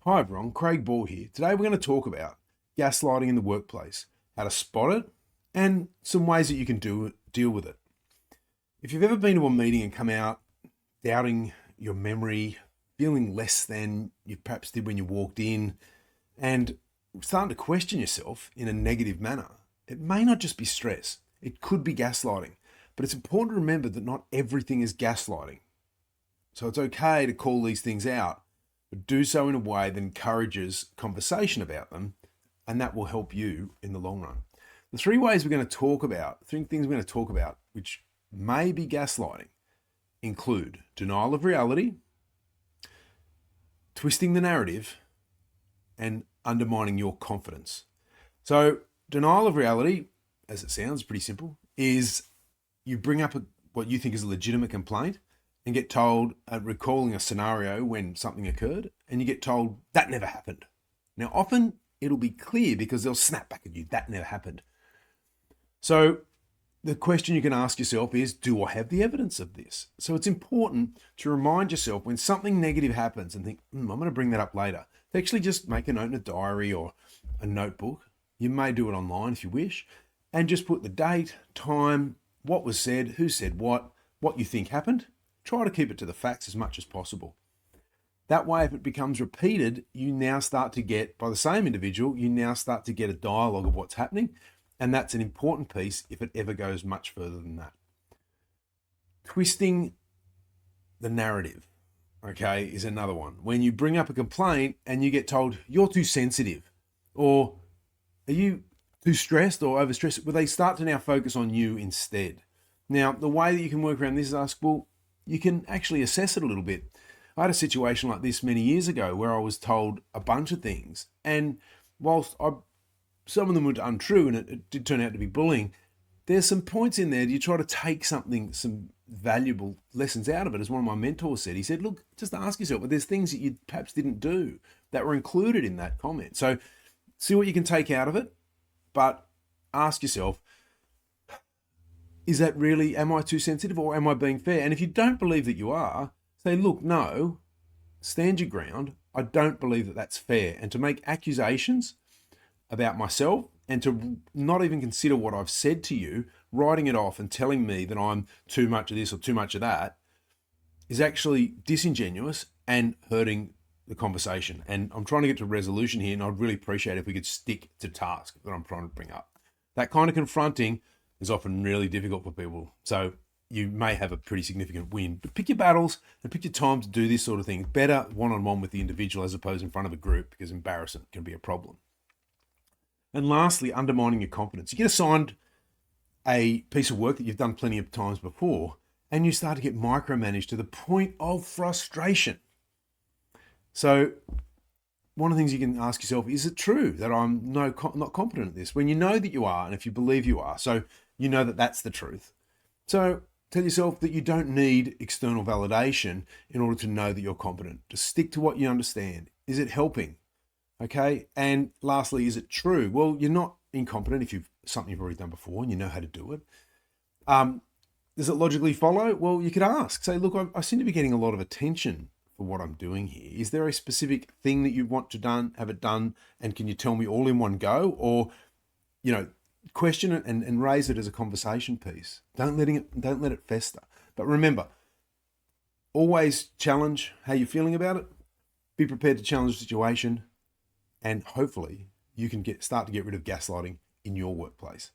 Hi everyone, Craig Ball here. Today we're going to talk about gaslighting in the workplace, how to spot it, and some ways that you can deal with it. If you've ever been to a meeting and come out doubting your memory, feeling less than you perhaps did when you walked in, and starting to question yourself in a negative manner, it may not just be stress, it could be gaslighting. But it's important to remember that not everything is gaslighting. So it's okay to call these things out, but do so in a way that encourages conversation about them, and that will help you in the long run. The three things we're going to talk about, which may be gaslighting, include denial of reality, twisting the narrative, and undermining your confidence. So denial of reality, as it sounds pretty simple, is you bring up what you think is a legitimate complaint and get told, recalling a scenario when something occurred, and you get told, that never happened. Now, often it'll be clear because they'll snap back at you, that never happened. So the question you can ask yourself is, do I have the evidence of this? So it's important to remind yourself when something negative happens and think, I'm going to bring that up later. To actually just make a note in a diary or a notebook. You may do it online if you wish, and just put the date, time, what was said, who said what you think happened. Try to keep it to the facts as much as possible. That way, if it becomes repeated, you now start to get, by the same individual, you now start to get a dialogue of what's happening. And that's an important piece if it ever goes much further than that. Twisting the narrative, okay, is another one. When you bring up a complaint and you get told, you're too sensitive, or are you too stressed or overstressed, well, they start to now focus on you instead. Now, the way that you can work around this is ask, well, you can actually assess it a little bit. I had a situation like this many years ago where I was told a bunch of things, and whilst some of them were untrue and it did turn out to be bullying, there's some points in there that you try to take some valuable lessons out of it. As one of my mentors said, he said, look, just ask yourself, but there's things that you perhaps didn't do that were included in that comment. So see what you can take out of it, but ask yourself, is that really, am I too sensitive or am I being fair? And if you don't believe that you are, say, look, no, stand your ground. I don't believe that that's fair. And to make accusations about myself and to not even consider what I've said to you, writing it off and telling me that I'm too much of this or too much of that is actually disingenuous and hurting the conversation. And I'm trying to get to a resolution here, and I'd really appreciate if we could stick to task that I'm trying to bring up. That kind of confronting is often really difficult for people. So you may have a pretty significant win, but pick your battles and pick your time to do this sort of thing. Better one-on-one with the individual as opposed in front of a group, because embarrassment can be a problem. And lastly, undermining your confidence. You get assigned a piece of work that you've done plenty of times before, and you start to get micromanaged to the point of frustration. So one of the things you can ask yourself, is it true that I'm not competent at this? When you know that you are, and if you believe you are, so you know that that's the truth. So tell yourself that you don't need external validation in order to know that you're competent. Just stick to what you understand. Is it helping? Okay. And lastly, is it true? Well, you're not incompetent if you've something you've already done before and you know how to do it. Does it logically follow? Well, you could ask, say, look, I seem to be getting a lot of attention for what I'm doing here. Is there a specific thing that you want to have it done? And can you tell me all in one go? Or, question it and raise it as a conversation piece. Don't let it fester. But remember, always challenge how you're feeling about it. Be prepared to challenge the situation. And hopefully you can start to get rid of gaslighting in your workplace.